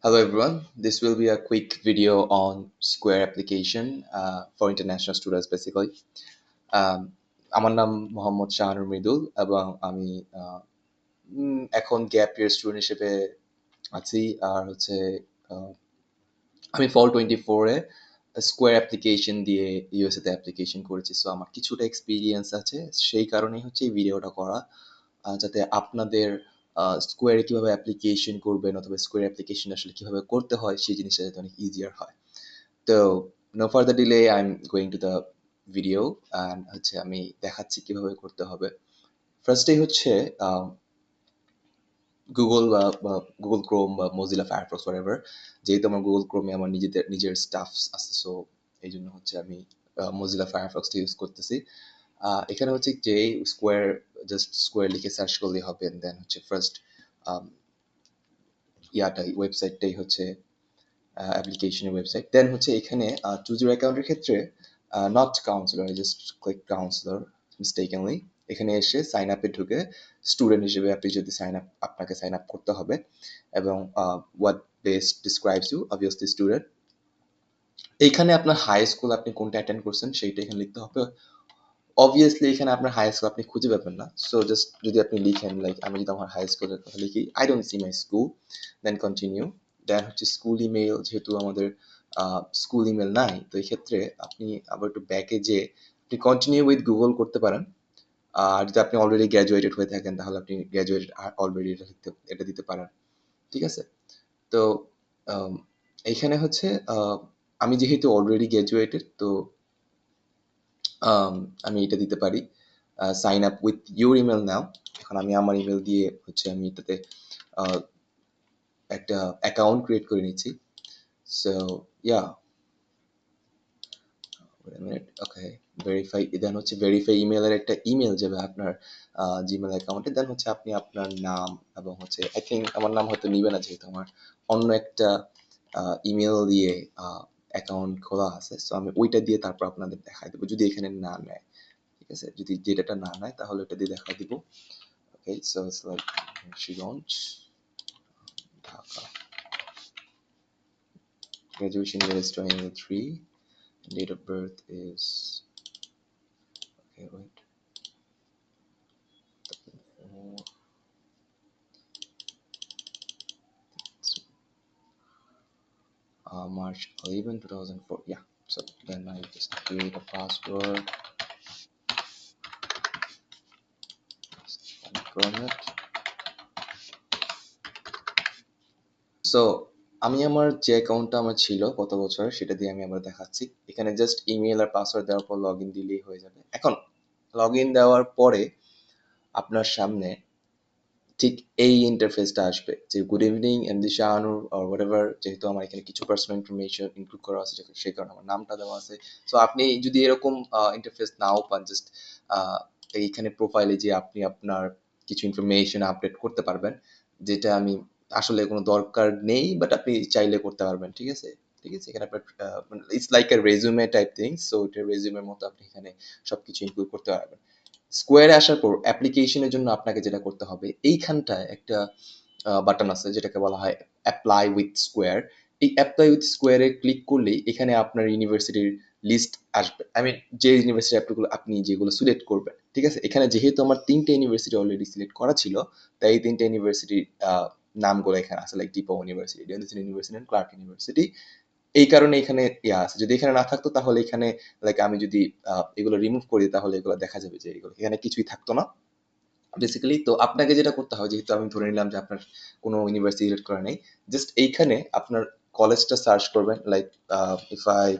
Hello everyone, this will be a quick video on Square application for international students basically. Um, আমার নাম মোহাম্মদ শাহানুর মৃদুল এবং আমি এখন gap year student হিসেবে আছি আর হচ্ছে আহ, আমি ফল 24-এ স্কোয়ার অ্যাপ্লিকেশন দিয়ে ইউএসএ তে অ্যাপ্লিকেশন করেছি, সো আমার কিছুটা এক্সপিরিয়েন্স আছে, সেই কারণেই হচ্ছে এই ভিডিওটা করা, যাতে আপনাদের স্কোয়ারে কিভাবে অ্যাপ্লিকেশন করবেন অথবা স্কোয়ার অ্যাপ্লিকেশন আসলে কিভাবে করতে হয় সেই জিনিসটা যাতে অনেক ইজিয়ার হয়। তো no further delay I am going to the video and হচ্ছে আমি দেখাচ্ছি কিভাবে করতে হবে। ফার্স্টেই হচ্ছে গুগল বা গুগল ক্রোম বা মজিলা ফায়ারফক্স whatever, যেহেতু আমার গুগল ক্রোমে আমার নিজের স্টাফ আছে, সো এই জন্য হচ্ছে আমি মজিলা ফায়ারফক্সটা ইউজ করতেছি। এখানে হচ্ছে যে স্কোয়ার, জাস্ট স্কোয়ার লিখে সার্চ করলেই হবে, দেন হচ্ছে ফার্স্ট ওয়েবসাইটটাই হচ্ছে অ্যাপ্লিকেশনের ওয়েবসাইট। দেন হচ্ছে এখানে চুজ ইউর অ্যাকাউন্টের ক্ষেত্রে not counsellor, just click counsellor mistakenly. এখানে এসে সাইন আপে ঢুকে স্টুডেন্ট হিসেবে আপনি যদি আপনাকে সাইন আপ করতে হবে, এবং what best describes you obviously student. এইখানে আপনার হাই স্কুল আপনি কোনটা অ্যাটেন্ড করছেন সেইটা এখানে লিখতে হবে। অবভিয়াসলি এখানে আপনার হাই স্কুল আপনি খুঁজে পাবেন না, সো জাস্ট যদি আপনি লিখেন, লাইক আমি যদি আমার হাই স্কুলের কথা লিখি, I don't see my school, then continue. Then হচ্ছে স্কুল ইমেল, যেহেতু আমাদের স্কুল ইমেল নাই, তো এই ক্ষেত্রে আপনি আবার একটু ব্যাকে যে আপনি কন্টিনিউ উইথ গুগল করতে পারেন। আর যদি আপনি অলরেডি গ্র্যাজুয়েটেড হয়ে থাকেন তাহলে আপনি গ্র্যাজুয়েটেড অলরেডি এটা দিতে পারেন। ঠিক আছে? তো আম, এইখানে হচ্ছে আমি যেহেতু অলরেডি গ্র্যাজুয়েটেড, তো আমি এটা দিতে পারি, sign up with your email now. এখন আমি আমার ইমেল দিয়ে হচ্ছে আমি এটাতে আহ, একটা অ্যাকাউন্ট ক্রিয়েট করে নিচ্ছি। সো ইয়া, ওকে, ভেরিফাই, দেন হচ্ছে ভেরিফাই ইমেলের একটা ইমেল যাবে আপনার জিমেল অ্যাকাউন্টে। দেন হচ্ছে আপনি আপনার নাম এবং হচ্ছে আই থিঙ্ক আমার নাম হয়তো নিবে না, যেহেতু আমার অন্য একটা ইমেল দিয়ে অ্যাকাউন্ট খোলা আছে, সো আমি ওইটা দিয়ে তারপর আপনাদের দেখাই দেবো যদি এখানে না নেয়। ঠিক আছে, যদি যেটাটা না নেয় তাহলে ওটা দিয়ে দেখাই দিব। Okay, so it's like Shigonj, Dhaka. Graduation year is 2023. Date of birth is, okay, wait. March 11, 2004. Yeah. So then I just create a password. Confirm it. So আমি আমার যে অ্যাকাউন্টটা আমার ছিল গত বছর সেটা দিয়ে আমি আবার দেখাচ্ছি। এখানে জাস্ট ইমেল আর পাসওয়ার্ড দেওয়ার পর লগ ইন দিলেই হয়ে যাবে। এখন লগ ইন দেওয়ার পরে আপনার সামনে ঠিক এই ইন্টারফেসটা আসবে, যে good evening MD Shahanur or whatever, যেহেতু আমার এখানে কিছু পার্সোনাল ইনফরমেশন ইনক্লুড করা আছে সেই কারণে আমার নামটা দেওয়া আছে। সো আপনি যদি এরকম ইন্টারফেস নাও পান, জাস্ট এইখানে প্রোফাইলে যে আপনি আপনার কিছু ইনফরমেশন আপডেট করতে পারবেন, যেটা আমি আসলে কোনো দরকার নেই, বাট আপনি চাইলে করতে পারবেন। ঠিক আছে, ঠিক আছে, এখানে আপনার it's like a resume type thing, so এটা রেজুমের মতো আপনি এখানে সবকিছু ইনক্লুড করতে পারবেন। স্কোয়ারে আসার পর অ্যাপ্লিকেশনের জন্য আপনাকে যেটা করতে হবে, এইখানটায় একটা বাটন আছে যেটাকে বলা হয় অ্যাপ্লাই উইথ স্কোয়ার। এই অ্যাপ্লাই উইথ স্কোয়ারে ক্লিক করলেই এখানে আপনার ইউনিভার্সিটির লিস্ট আসবে, আই মিন যে ইউনিভার্সিটি অ্যাপ্লিগুলো আপনি যেগুলো সিলেক্ট করবেন। ঠিক আছে, এখানে যেহেতু আমার 3টে ইউনিভার্সিটি অলরেডি সিলেক্ট করা ছিল, তাই এই 3টে ইউনিভার্সিটির নামগুলো এখানে আছে, like DePaul University, Density University, Clark University. এই কারণে এখানে ইয়া আছে। যদি এখানে না থাকতো তাহলে এখানে, লাইক আমি যদি এগুলো রিমুভ করি তাহলে এগুলো দেখা যাবে যে এগুলো এখানে কিছুই থাকতো না বেসিক্যালি। তো আপনাকে যেটা করতে হবে, যেহেতু আমি ধরে নিলাম যে আপনার কোনো ইউনিভার্সিটি সিলেক্ট করা নেই, জাস্ট এইখানে আপনার কলেজটা সার্চ করবেন, like if I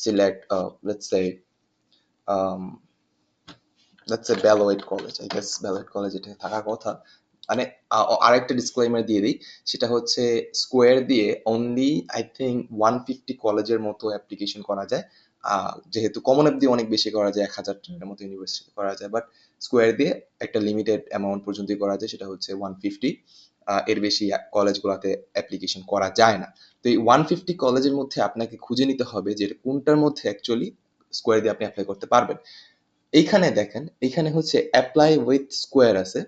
select um, let's say Beloit college, I guess Beloit college এটা থাকার কথা। মানে আরেকটা ডিসক্লেমার দিয়ে দিই, সেটা হচ্ছে স্কোয়ার দিয়ে অনলি আই থিঙ্ক 150 কলেজের মতো অ্যাপ্লিকেশন করা যায়। যেহেতু কমন অ্যাপ দিয়ে অনেক বেশি করা যায়, 1000টার মতো ইউনিভার্সিটি করা যায়, বাট স্কোয়ার দিয়ে একটা লিমিটেড অ্যামাউন্ট পর্যন্তই করা যায়, সেটা হচ্ছে 150। এর বেশি কলেজগুলোতে অ্যাপ্লিকেশন করা যায় না। তো এই 150 কলেজের মধ্যে আপনাকে খুঁজে নিতে হবে যে কোনটার মধ্যে অ্যাকচুয়ালি স্কোয়ার দিয়ে আপনি অ্যাপ্লাই করতে পারবেন। এইখানে দেখেন, এইখানে হচ্ছে অ্যাপ্লাই উইথ স্কোয়ার আছে,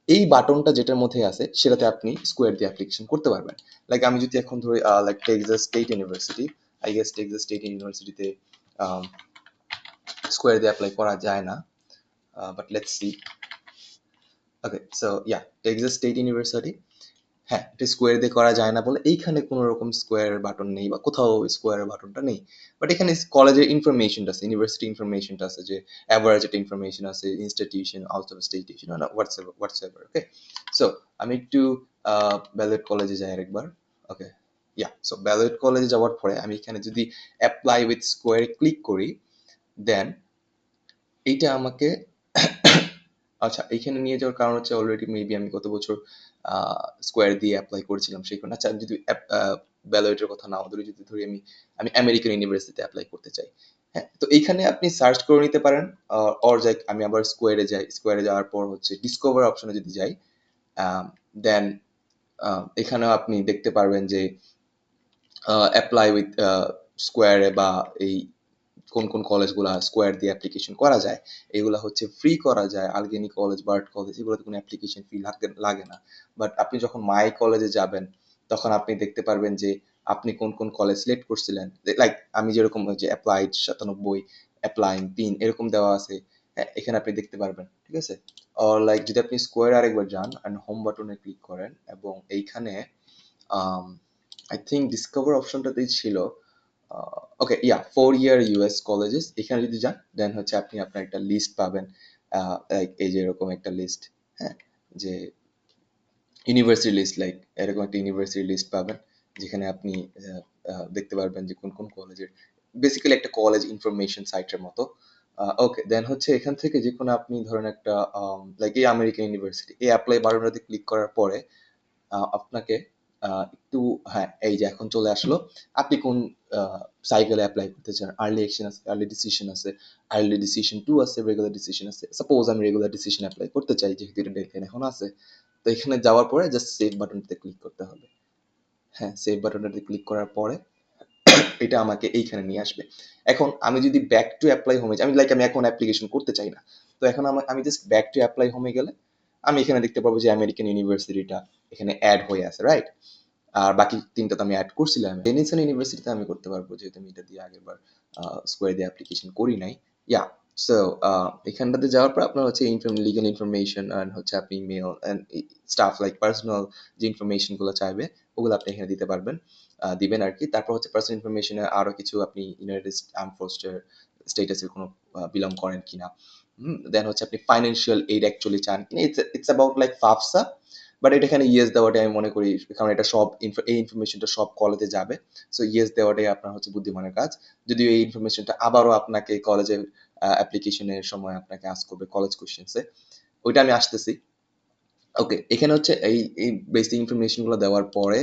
এই বাটনটা যেটার মধ্যে আছে সেটাতে আপনি স্কোয়ার দিয়ে অ্যাপ্লিকেশন করতে পারবেন। লাইক আমি যদি এখন ধরি like Texas state university, I guess Texas state ইউনিভার্সিটিতে স্কোয়ার দিয়ে অ্যাপ্লাই করা যায় না, but let's see. Okay, so yeah, Texas state university, হ্যাঁ, এটা স্কোয়ার দিয়ে করা যায় না বলে এইখানে কোনো রকম স্কোয়ার বাটন নেই বা কোথাও স্কোয়ারের বাটনটা নেই। বাট এখানে কলেজের ইনফরমেশনটা আছে, ইউনিভার্সিটি ইনফরমেশনটা আছে, যে অ্যাভারেজ একটা ইনফরমেশন আছে, ইনস্টিটিউশন, আউট অফ স্টেটিউশন, হোয়াটসঅ্যাপার। ওকে, সো আমি একটু ব্যালয়েট কলেজে যাই আরেকবার। ওকে, ইয়া, সো ব্যালয়েট কলেজে যাওয়ার পরে আমি এখানে যদি অ্যাপ্লাই উইথ স্কোয়ারে ক্লিক করি, দেন এইটা আমাকে আচ্ছা, এইখানে নিয়ে যাওয়ার কারণ হচ্ছে অলরেডি মেবি আমি গত বছর স্কোয়ার দিয়ে অ্যাপ্লাই করেছিলাম সেইখানে। আচ্ছা, আমি যদি ব্যালয়েটের কথা নাও ধরি, যদি ধরি আমি আমি আমেরিকান ইউনিভার্সিটিতে অ্যাপ্লাই করতে চাই, হ্যাঁ, তো এইখানে আপনি সার্চ করে নিতে পারেন। অর যাই, আমি আবার স্কোয়ারে যাই, স্কোয়ারে যাওয়ার পর হচ্ছে ডিসকভার অপশনে যদি যাই, দেন এখানেও আপনি দেখতে পারবেন যে অ্যাপ্লাই উইথ স্কোয়ারে বা এই কোন কোন কলেজগুলা স্কোয়ার দিয়ে অ্যাপ্লিকেশন করা যায়। এগুলা হচ্ছে ফ্রি করা যায়, আলগেনি কলেজ, বার্ট কলেজ, এগুলোতে কোনো অ্যাপ্লিকেশন ফি লাগে না। বাট আপনি যখন মাই কলেজে যাবেন তখন আপনি দেখতে পারবেন যে আপনি কোন কোন কলেজ সিলেক্ট করছিলেন। লাইক আমি যেরকম ওই যে অ্যাপ্লাইড 97, অ্যাপ্লাইং 3 এরকম দেওয়া আছে, হ্যাঁ, এখানে আপনি দেখতে পারবেন, ঠিক আছে। অর লাইক যদি আপনি স্কোয়ারে আরেকবার যান অ্যান্ড হোম বাটনে ক্লিক করেন এবং এইখানে আই থিঙ্ক ডিসকভার অপশনটাতেই ছিল, ওকে, ইয়া, 4 ইয়ার ইউএস কলেজেস, এখানে যদি যান দেন হচ্ছে আপনি আপনার একটা লিস্ট পাবেন, লাইক এই যে এরকম একটা লিস্ট, হ্যাঁ, যে ইউনিভার্সিটি লিস্ট, লাইক এরকম একটা ইউনিভার্সিটি লিস্ট পাবেন, যেখানে আপনি দেখতে পারবেন যে কোন কোন কলেজের, বেসিক্যালি একটা কলেজ ইনফরমেশন সাইটের মতো। ওকে, দেন হচ্ছে এখান থেকে যে কোনো আপনি ধরেন একটা লাইক এই আমেরিকান ইউনিভার্সিটি, এই অ্যাপ্লাই বাটনটাতে ক্লিক করার পরে আপনাকে একটু, হ্যাঁ, এই যে এখন চলে আসলো আপনি কোন সাইকেলে অ্যাপ্লাই করতে চান। আর্লি অ্যাকশন আছে, আর্লি ডিসিশন আছে, আর্লি ডিসিশন 2 আছে, রেগুলার ডিসিশন আছে। সাপোজ আমি রেগুলার ডিসিশন অ্যাপ্লাই করতে চাই, যেহেতু এটা ডেডলাইন এখন আছে, তো এখানে যাওয়ার পরে জাস্ট সেভ বাটনটাতে ক্লিক করতে হবে। হ্যাঁ, সেভ বাটনটাতে ক্লিক করার পরে এটা আমাকে এইখানে নিয়ে আসবে। এখন আমি যদি ব্যাক টু অ্যাপ্লাই হোমে যাই, আমি এখন অ্যাপ্লিকেশন করতে চাই না, তো এখন আমি জাস্ট ব্যাক টু অ্যাপ্লাই হোমে গেলে আমি এখানে দেখতে পাবো যে আমেরিকান ইউনিভার্সিটিটা এখানে অ্যাড হয়ে আছে, রাইট। আর বাকি তিনটা তো আমি অ্যাড করছিলাম। ডেনিসন ইউনিভার্সিটিতে আমি করতে পারবো, যেহেতু আমি এটা দিয়ে আগের বার স্কোয়ার দিয়ে অ্যাপ্লিকেশন করি নাই। ইয়া, সো এখানটাতে যাওয়ার পর আপনার হচ্ছে লিগাল ইনফরমেশন অ্যান্ড হচ্ছে আপনি male and staff like personal যে ইনফরমেশন গুলো চাইবে ওগুলো আপনি এখানে দিতে পারবেন, দিবেন আর কি। তারপর হচ্ছে পার্সোনাল ইনফরমেশনে আরো কিছু আপনি ইউনাইটেড আর্ম ফোর্সের স্টেটাসের কোনো বিলং করেন কিনা, দেন হচ্ছে আপনি ফাইন্যান্সিয়াল এইড অ্যাকচুয়ালি চান কিনা, ইটস অ্যাবাউট লাইক ফাফসা। বাট এটা এখানে ইয়েস দেওয়াটাই আমি মনে করি, কারণ এটা সব এই ইনফরমেশনটা সব কলেজে যাবে। সো ইয়েস দেওয়াটাই আপনার হচ্ছে বুদ্ধিমানের কাজ। যদিও এই ইনফরমেশনটা আবারও আপনাকে কলেজের অ্যাপ্লিকেশনের সময় আপনাকে আস্ক করবে কলেজ কোশ্চেন্সে, ওইটা আমি আসতেছি। ওকে, এখানে হচ্ছে এই বেসিক ইনফরমেশন গুলো দেওয়ার পরে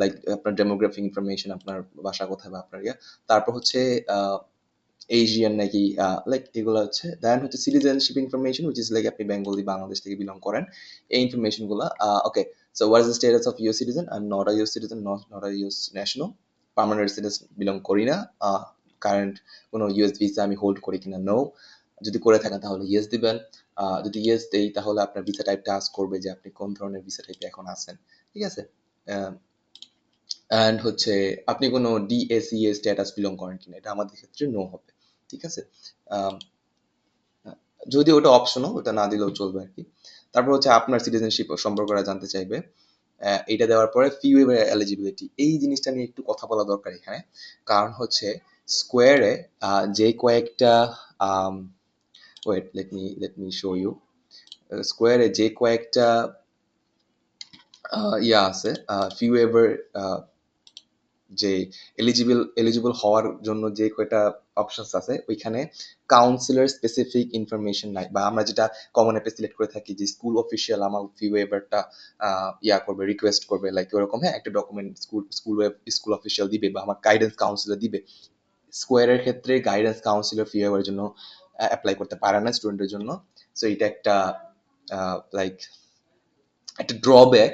লাইক আপনার ডেমোগ্রাফিক ইনফরমেশন, আপনার বাসা কোথায় বা আপনার তারপর হচ্ছে এশিয়ান নাকি, লাইক এগুলো হচ্ছে, দেন হচ্ছে citizenship information, which is like আপনি বেঙ্গলি, বাংলাদেশ থেকে বিলং করেন, এই ইনফরমেশন গুলা। Okay, so what is the status of US citizen? I am not a US citizen, not a US national, permanent residence belong করি না, current কোনো US visa আমি hold করি কিনা, নো। যদি করে থাকেন তাহলে ইয়েস দিবেন। যদি ইয়েস দেই তাহলে আপনার ভিসা টাইপটা আস্ক করবে যে আপনি কোন ধরনের ভিসা টাইপে এখন আছেন, ঠিক আছে। অ্যান্ড হচ্ছে আপনি কোনো ডিএসইএ স্ট্যাটাস বিলং করেন কিনা, এটা আমাদের ক্ষেত্রে নো হবে, ঠিক আছে। আম, যদি ওটা অপশনাল, ওটা না দিলেও চলবে আর কি। তারপর হচ্ছে আপনার সিটিজেনশিপ সম্পর্কে ওরা জানতে চাইবে। এইটা দেওয়ার পরে ফি ওয়েভার এলিজিবিলিটি, এই জিনিসটা নিয়ে একটু কথা বলা দরকার এখানে। কারণ হচ্ছে স্কোয়ারে যে কয়েকটা, wait, let me show you. স্কোয়ারে যে কয়েকটা ইয়া আছে, ফি ওয়েভার, যে এলিজিবল হওয়ার জন্য যে কয়টা অপশনস আছে, ওইখানে কাউন্সিলর স্পেসিফিক ইনফরমেশন নাই, বা আমরা যেটা কমন অ্যাপে সিলেক্ট করে থাকি যে স্কুল অফিসিয়াল আমার ফি ওয়েভারটা ইয়া করবে, রিকোয়েস্ট করবে, লাইক ওরকম, হ্যাঁ, একটা ডকুমেন্ট স্কুল অফিসিয়াল দিবে বা আমার গাইডেন্স কাউন্সিলর দিবে। স্কোয়ারের ক্ষেত্রে গাইডেন্স কাউন্সিলর ফি ওয়েভারের জন্য অ্যাপ্লাই করতে পারে না স্টুডেন্টের জন্য। সো এটা একটা লাইক একটা ড্রব্যাক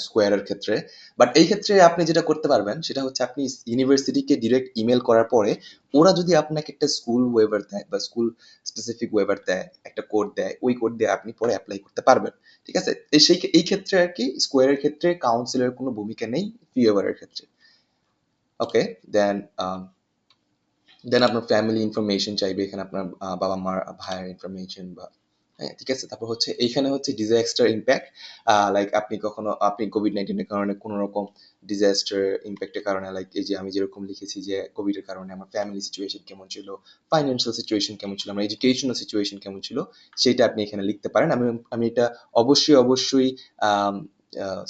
স্কোয়ারের ক্ষেত্রে। বাট এই ক্ষেত্রে আপনি যেটা করতে পারবেন সেটা হচ্ছে আপনি ইউনিভার্সিটিকে ডিরেক্ট ইমেল করার পরে ওরা যদি আপনাকে একটা স্কুল ওয়েবার দেয় বা স্কুল স্পেসিফিক ওয়েবার দেয়, একটা কোড দেয়, ওই কোড দিয়ে আপনি পরে অ্যাপ্লাই করতে পারবেন। ঠিক আছে? এই ক্ষেত্রে আর কি স্কোয়ারের ক্ষেত্রে কাউন্সিলের কোনো ভূমিকা নেই ফি ওয়েবারের ক্ষেত্রে। ওকে, দেন দেন আপনার ফ্যামিলি ইনফরমেশন চাইবে এখানে, আপনার বাবা মার ভাইয়ের ইনফরমেশন বা হ্যাঁ, ঠিক আছে। তারপর হচ্ছে এইখানে হচ্ছে ডিজাস্টার ইম্প্যাক্ট, লাইক আপনি কোভিড-19 এর কারণে কোনো রকম ডিজাস্টার ইম্প্যাক্টের কারণে, লাইক এই যে আমি যেরকম লিখেছি যে কোভিড এর কারণে আমার ফ্যামিলি সিচুয়েশন কেমন ছিল, ফাইন্যান্সিয়াল সিচুয়েশন কেমন ছিল, আমার এডুকেশনাল সিচুয়েশন কেমন ছিল, সেটা আপনি এখানে লিখতে পারেন। আমি এটা অবশ্যই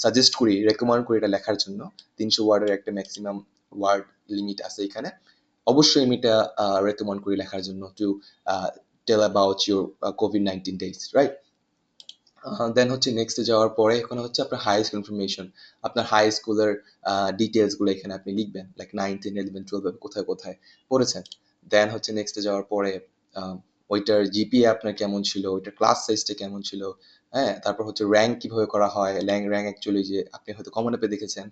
সাজেস্ট করি, রেকমেন্ড করি এটা লেখার জন্য। 300 ওয়ার্ডের একটা ম্যাক্সিমাম ওয়ার্ড লিমিট আছে এখানে। অবশ্যই আমি এটা রেকমেন্ড করি লেখার জন্য, টু টেল অ্যাবাউট ইউর কোভিড-19 ডেজ, রাইট? দেন হচ্ছে নেক্সটে যাওয়ার পরে এখানে হচ্ছে আপনার হাই স্কুল ইনফরমেশন, আপনার হাই স্কুলের ডিটেলস গুলো এখানে আপনি লিখবেন, লাইক 9, 10, 11, 12 কোথায় কোথায় পড়েছেন। দেন হচ্ছে নেক্সটে যাওয়ার পরে আহ, ওইটার জিপিএ আপনার কেমন ছিল, ওইটার ক্লাস সাইজটা কেমন ছিল, হ্যাঁ। তারপর হচ্ছে র্যাঙ্ক কিভাবে করা হয়, র্যাঙ্ক অ্যাকচুয়ালি যে আপনি হয়তো কমন অ্যাপে দেখেছেন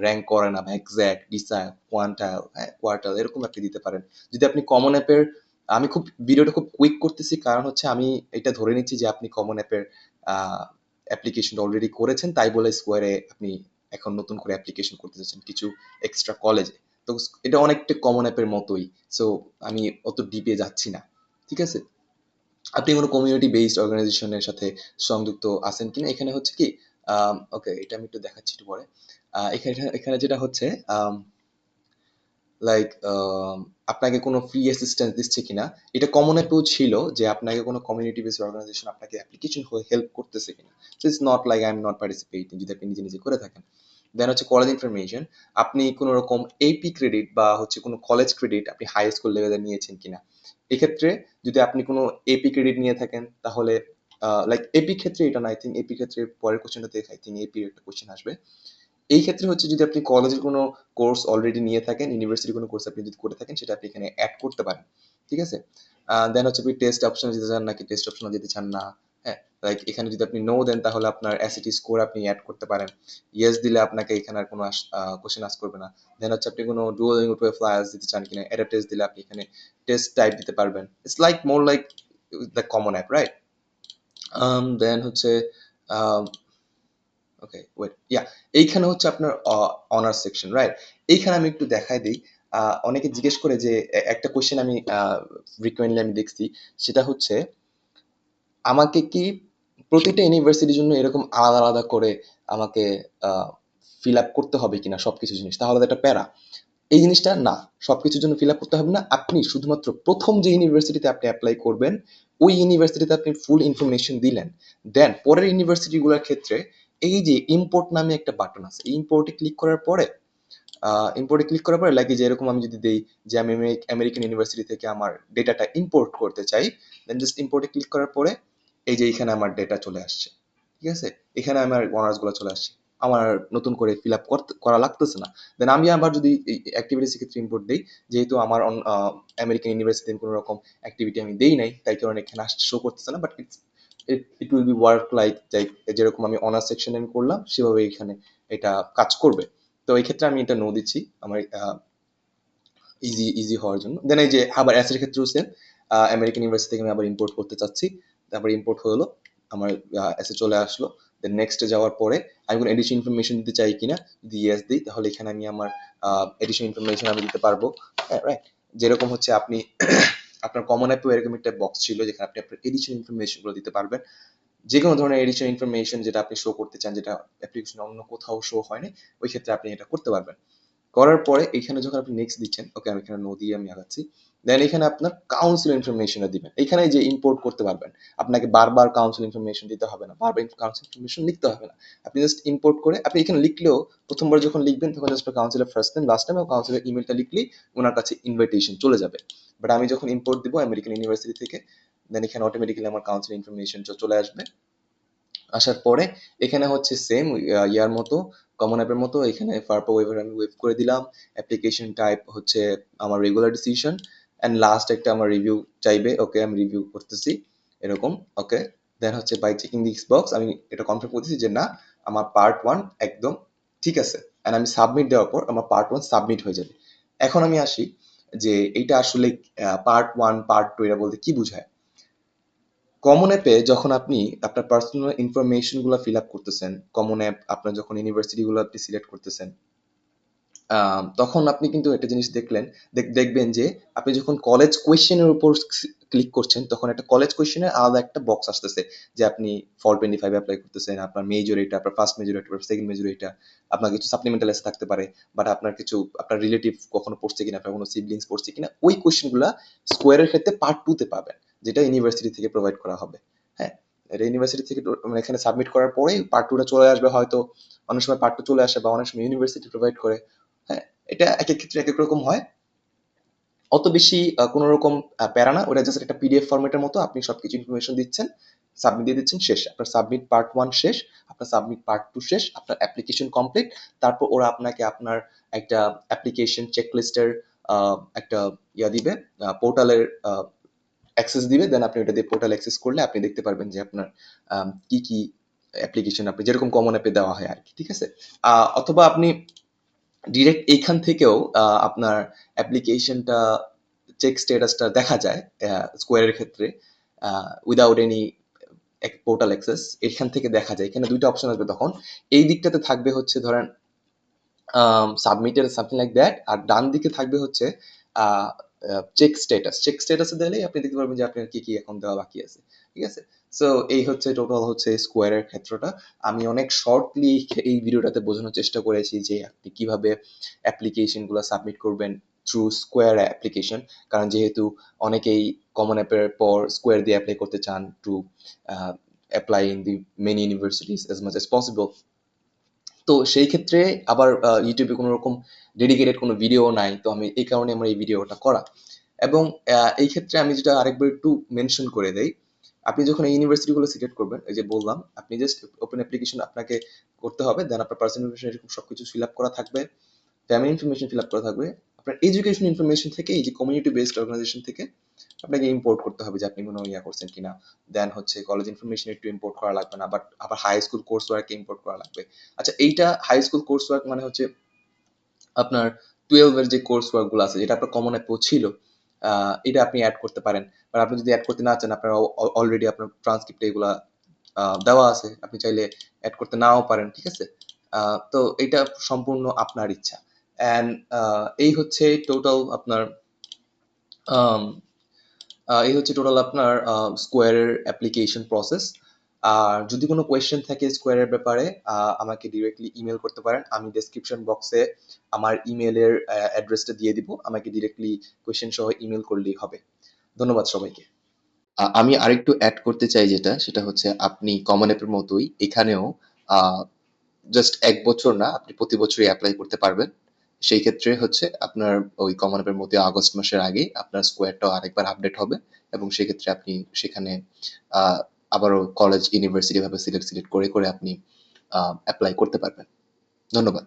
র্যাঙ্ক করে না, বা এক্স্যাক্ট, ডিসাইল, কোয়ান্টাইল, হ্যাঁ, কোয়ার্টাইল, এরকম আপনি দিতে পারেন। যদি আপনি কমন অ্যাপের, আমি খুব ভিডিওটা খুব কুইক করতেছি কারণ হচ্ছে আমি এটা ধরে নিচ্ছি যে আপনি কমন অ্যাপের অ্যাপ্লিকেশন অলরেডি করেছেন, তাই বলে স্কোয়ারে আপনি এখন নতুন করে অ্যাপ্লিকেশন করতে চাচ্ছেন কিছু এক্সট্রা কলেজে। তো এটা অনেকটা কমন অ্যাপের মতোই। সো আমি অত ডিপে যাচ্ছি না। ঠিক আছে? আপনি কোনো কমিউনিটি বেসড অর্গানাইজেশনের সাথে সংযুক্ত আছেন কিনা, এখানে হচ্ছে কি, ওকে, এটা আমি একটু দেখাচ্ছি একটু পরে। এখানে এখানে যেটা হচ্ছে, লাইক আপনাকে কোনো ফ্রি অ্যাসিস্ট্যান্স দিচ্ছে কিনা, এটা কমন অ্যাপেও ছিল যে আপনাকে কোনো কমিউনিটি বেসড অর্গানাইজেশন আপনাকে অ্যাপ্লিকেশন হয়ে হেল্প করতেছে কিনা। So it's not like I am not participating, যদি আপনি নিজে নিজে করে থাকেন। দেন হচ্ছে কলেজ ইনফরমেশন, আপনি কোনো রকম এপি ক্রেডিট বা হচ্ছে কোনো কলেজ ক্রেডিট আপনি হাই স্কুল লেভেলে নিয়েছেন কিনা। এক্ষেত্রে যদি আপনি কোনো এপি ক্রেডিট নিয়ে থাকেন তাহলে, লাইক এপি ক্ষেত্রে এটা না, আই থিঙ্ক এপি ক্ষেত্রে পরের কোশ্চেনটাতে আই থিঙ্ক এপি একটা কোশ্চেন আসবে। এই ক্ষেত্রে হচ্ছে যদি আপনি কলেজের কোনো কোর্স অলরেডি নিয়ে থাকেন, ইউনিভার্সিটির কোনো কোর্স আপনি যদি করে থাকেন, সেটা আপনি এখানে অ্যাড করতে পারেন। ঠিক আছে? দেন হচ্ছে আপনি টেস্ট অপশন দিতে চান নাকি টেস্ট অপশন দিতে চান না। হ্যাঁ, লাইক এখানে যদি আপনি নো দেন তাহলে আপনার এসএটি স্কোর আপনি অ্যাড করতে পারেন। ইয়েস দিলে আপনাকে এখানে আর কোনো কোশ্চেন আস্ক করবে না। দেন হচ্ছে আপনি কোনো ডুওলিঙ্গো টু ফ্লায়ার্স দিতে চান কিনা, এটা টেস্ট দিলে আপনি এখানে টেস্ট টাইপ দিতে পারবেন। It's like more like the common app, right? Then হচ্ছে ওকে, ওয়েট, ইয়া, এইখানে হচ্ছে আপনার অনার্স সেকশন, রাইট? এইখানে আমি একটু দেখাই দিই। অনেকে জিজ্ঞেস করে যে একটা কোশ্চেন আমি ফ্রিকোয়েন্টলি আমি দেখছি, সেটা হচ্ছে আমাকে কি প্রতিটা ইউনিভার্সিটির জন্য এরকম আলাদা আলাদা করে আমাকে ফিল আপ করতে হবে কিনা সবকিছু জিনিস, তাহলে তো একটা প্যারা। এই জিনিসটা না, সবকিছুর জন্য ফিল আপ করতে হবে না। আপনি শুধুমাত্র প্রথম যে ইউনিভার্সিটিতে আপনি অ্যাপ্লাই করবেন ওই ইউনিভার্সিটিতে আপনি ফুল ইনফরমেশন দিলেন। দেন পরের ইউনিভার্সিটিগুলোর ক্ষেত্রে এই যে ইম্পোর্ট নামে একটা বাটন আছে, এই ইম্পোর্টে ক্লিক করার পরে, লাইক যে এরকম আমি যদি দেই যে আমি আমেরিকান ইউনিভার্সিটি থেকে আমার ডেটাটা ইম্পোর্ট করতে চাই, দেন জাস্ট ইম্পোর্টে ক্লিক করার পরে এই যে এখানে আমার ডেটা চলে আসছে। ঠিক আছে? এখানে আমার অনার্স গুলো চলে আসছে। আমার আর নতুন করে ফিল আপ করা লাগতেছে না। দেন আমি আবার যদি এই অ্যাক্টিভিটিস ক্ষেত্রে ইম্পোর্ট দেই, যেহেতু আমার আমেরিকান ইউনিভার্সিটিতে কোনো রকম অ্যাক্টিভিটি আমি দেই নাই, তাই কারণে এখানে শো করতেছে না। But it will be work like যেরকম আমি অনার্স সেকশনে আমি করলাম সেভাবে এখানে এটা কাজ করবে। তো এই ক্ষেত্রে আমি এটা নো দিচ্ছি আমার ইজি হওয়ার জন্য। দেন এই যে আবার অ্যাসের ক্ষেত্রেও সেম, আমেরিকান ইউনিভার্সিটি থেকে আমি আবার ইম্পোর্ট করতে চাচ্ছি, তারপর ইম্পোর্ট হলো, আমার অ্যাসে চলে আসলো। দেন নেক্সটে যাওয়ার পরে আমি কোনো এডিশন ইনফরমেশন দিতে চাই কিনা, যদি ইয়েস দিই তাহলে এখানে আমি আমার এডিশন ইনফরমেশন আমি দিতে পারবো। হ্যাঁ, রাইট? যেরকম হচ্ছে আপনি আপনার কমন অ্যাপেও এরকম একটা বক্স ছিল যেখানে আপনি আপনার এডিশন ইনফরমেশন গুলো দিতে পারবেন। যে কোনো ধরনের এডিশন ইনফরমেশন যেটা আপনি শো করতে চান, যেটা অ্যাপ্লিকেশন অন্য কোথাও শো হয়নি, ওই ক্ষেত্রে আপনি এটা করতে পারবেন। করার পরে এখানে যখন আপনি নেক্সট দিচ্ছেন, ওকে, আমি এখানে নো দিয়ে আমি আগাচ্ছি। দেন এখানে আপনার কাউন্সিল ইনফরমেশনটা দিবেন, এখানে যে ইম্পোর্ট করতে পারবেন। আপনাকে বারবার কাউন্সিল ইনফরমেশন দিতে হবে না, বারবার কাউন্সিল ইনফরমেশন লিখতে হবে না। আপনি জাস্ট ইম্পোর্ট করে আপনি এখানে লিখলেও, প্রথমবার যখন লিখবেন তখন জাস্ট কাউন্সিলের ফার্স্ট নেম লাস্ট নেম এবং কাউন্সিলের ইমেলটা লিখলেই ওনার কাছে ইনভাইটেশন চলে যাবে। বাট আমি যখন ইম্পোর্ট দিব আমেরিকান ইউনিভার্সিটি থেকে, দেন এখানে অটোমেটিক্যালি আমার কাউন্সিল ইনফরমেশন চলে আসবে। আসার পরে এখানে হচ্ছে সেম ইয়ার মতো, কমন অ্যাপের মতো, এখানে ফারপা ওয়েভার আমি ওয়েভ করে দিলাম। অ্যাপ্লিকেশন টাইপ হচ্ছে আমার রেগুলার ডিসিশন, অ্যান্ড লাস্ট একটা আমার রিভিউ চাইবে, ওকে, আমি রিভিউ করতেছি এরকম। ওকে, দেন হচ্ছে বাই চেকিং দিস বক্স আমি এটা কনফার্ম করতেছি যে না আমার পার্ট 1 একদম ঠিক আছে, এন্ড আমি সাবমিট দেওয়ার পর আমার পার্ট 1 সাবমিট হয়ে যাবে। এখন আমি আসি যে এইটা আসলে পার্ট 1 পার্ট 2 এরা বলতে কি বোঝায়। কমন অ্যাপে যখন আপনি আপনার পার্সোনাল ইনফরমেশন গুলো ফিল আপ করতেছেন, কমন অ্যাপ আপনার যখন ইউনিভার্সিটি গুলো আপনি সিলেক্ট করতেছেন, তখন আপনি কিন্তু একটা জিনিস দেখবেন যে আপনি যখন কলেজ কোয়েশ্চেনের উপর ক্লিক করছেন তখন একটা কলেজ কোয়েশ্চেনের আলাদা একটা বক্স আসতেছে যে আপনি ফল 25 অ্যাপ্লাই করতেছেন, আপনার মেজর এটা, আপনার ফার্স্ট মেজর এটা, সেকেন্ড মেজর এটা, আপনার কিছু সাপ্লিমেন্টাল এসে থাকতে পারে, বাট আপনার কিছু আপনার রিলেটিভ কখনো পড়ছে কিনা, আপনার কোনো সিবলিংস পড়ছে কিনা, ওই কোয়েশ্চেনগুলা স্কোয়ারের ক্ষেত্রে পার্ট 2 তে পাবেন, যেটা ইউনিভার্সিটি থেকে প্রোভাইড করা হবে। হ্যাঁ, এটা ইউনিভার্সিটি থেকে মানে এখানে সাবমিট করার পরেই পার্ট 2 টা চলে আসবে হয়তো, অনেক সময় পার্ট 2 চলে আসে বা অনেক সময় ইউনিভার্সিটি প্রোভাইড করে। হ্যাঁ, এটা একেক ক্ষেত্রে একেক রকম হয়। অত বেশি কোনো রকম প্যারা না। ওটা জাস্ট একটা পিডিএফ ফরম্যাটের মতো আপনি সবকিছু ইনফরমেশন দিচ্ছেন, সাবমিট দিয়ে দিচ্ছেন, শেষ। আপনার সাবমিট পার্ট 1 শেষ, আপনার সাবমিট পার্ট 2 শেষ, আপনার অ্যাপ্লিকেশন কমপ্লিট। তারপর ওরা আপনাকে আপনার একটা অ্যাপ্লিকেশন চেকলিস্টের একটা দিবে, পোর্টালের অ্যাক্সেস দিবে। দেন আপনি ওটা দিয়ে পোর্টাল অ্যাক্সেস করলে আপনি দেখতে পারবেন যে আপনার কি, কি অ্যাপ্লিকেশন আপনি যেরকম কমন অ্যাপে দেওয়া হয় আরকি। ঠিক আছে? অথবা আপনি ডিরেক্ট এইখান থেকেও আপনার অ্যাপ্লিকেশনটা চেক স্ট্যাটাসটা দেখা যায় স্কোয়ারের ক্ষেত্রে উইদাউট এনি পোর্টাল অ্যাক্সেস। এখান থেকে দেখা যায়। এখানে ২ টা অপশন আসবে তখন। এই দিকটাতে থাকবে হচ্ছে ধরেন সাবমিটেড সামথিং লাইক দ্যাট, আর ডান দিকে থাকবে হচ্ছে চেক স্ট্যাটাস। চেক স্ট্যাটাসে দিলেই আপনি দেখতে পারবেন যে আপনার কি, কি এখন দেওয়া বাকি আছে। ঠিক আছে? সো এই হচ্ছে টোটাল হচ্ছে স্কোয়ারের ক্ষেত্রটা। আমি অনেক শর্টলি এই ভিডিওটাতে বোঝানোর চেষ্টা করেছি যে আপনি কিভাবে অ্যাপ্লিকেশনগুলো সাবমিট করবেন থ্রু স্কোয়ার অ্যাপ্লিকেশন। কারণ যেহেতু অনেকেই কমন অ্যাপের পর স্কোয়ার দিয়ে অ্যাপ্লাই করতে চান to apply in the many universities as much as possible. তো সেই ক্ষেত্রে আবার ইউটিউবে কোনো রকম ডেডিকেটেড কোনো ভিডিও নাই, তো আমি এই কারণে আমার এই ভিডিওটা করা। এবং এই ক্ষেত্রে আমি যেটা আরেকবার একটু মেনশন করে দেই, আপনি যখন এই ইউনিভার্সিটিগুলো সিলেক্ট করবেন, এই যে বললাম আপনি জাস্ট ওপেন অ্যাপ্লিকেশন আপনাকে করতে হবে, দেন আপনার পার্সোনাল ইনফরমেশন এরকম সবকিছু ফিল আপ করা থাকবে, ফ্যামিলি ইনফরমেশন ফিল আপ করা থাকবে, আপনার এডুকেশন ইনফরমেশন থেকে এই যে কমিউনিটি বেসড অর্গানাইজেশন থেকে আপনাকে ইম্পোর্ট করতে হবে যে আপনি কোনো করছেন কিনা। দেন হচ্ছে কলেজ ইনফরমেশন একটু ইম্পোর্ট করা লাগবে না, বাট আবার high school course work import করা লাগবে। আচ্ছা, এইটা হাই স্কুল কোর্স ওয়ার্ক মানে হচ্ছে আপনার 12 এর যে কোর্স ওয়ার্ক গুলো আছে যেটা আপনার কমন অ্যাপেও ছিল, এটা আপনি অ্যাড করতে পারেন। আর আপনি যদি অ্যাড করতে না চান, আপনার অলরেডি আপনার ট্রান্সক্রিপ্টে এগুলা দেওয়া আছে, আপনি চাইলে অ্যাড করতে নাও পারেন। ঠিক আছে? তো এটা সম্পূর্ণ আপনার ইচ্ছা। অ্যান্ড এই হচ্ছে টোটাল আপনার আম এই হচ্ছে টোটাল আপনার স্কোয়ারের অ্যাপ্লিকেশন প্রসেস। আর যদি কোনো কোয়েশ্চেন থাকে স্কোয়ারের ব্যাপারে আমাকে ডিরেক্টলি ইমেল করতে পারেন। আমি ডেসক্রিপশন বক্সে আমার ইমেলের অ্যাড্রেসটা দিয়ে দিব। আমাকে ডিরেক্টলি কোয়েশ্চেন সহ ইমেল করলেই হবে। ধন্যবাদ সবাইকে। আমি আরেকটু অ্যাড করতে চাই, সেটা হচ্ছে আপনি কমন অ্যাপের মতোই এখানেও জাস্ট ১ বছর না, আপনি প্রতি বছরই এপ্লাই করতে পারবেন। সেই ক্ষেত্রে হচ্ছে আপনার ওই কমন অ্যাপের মতো আগস্ট মাসের আগে আপনার স্কোয়ারটাও আরেকবার আপডেট হবে, এবং সেক্ষেত্রে আপনি সেখানে আ আবারও কলেজ, ইউনিভার্সিটি ভাবে সিলেক্ট করে আপনি এপ্লাই করতে পারবেন। ধন্যবাদ।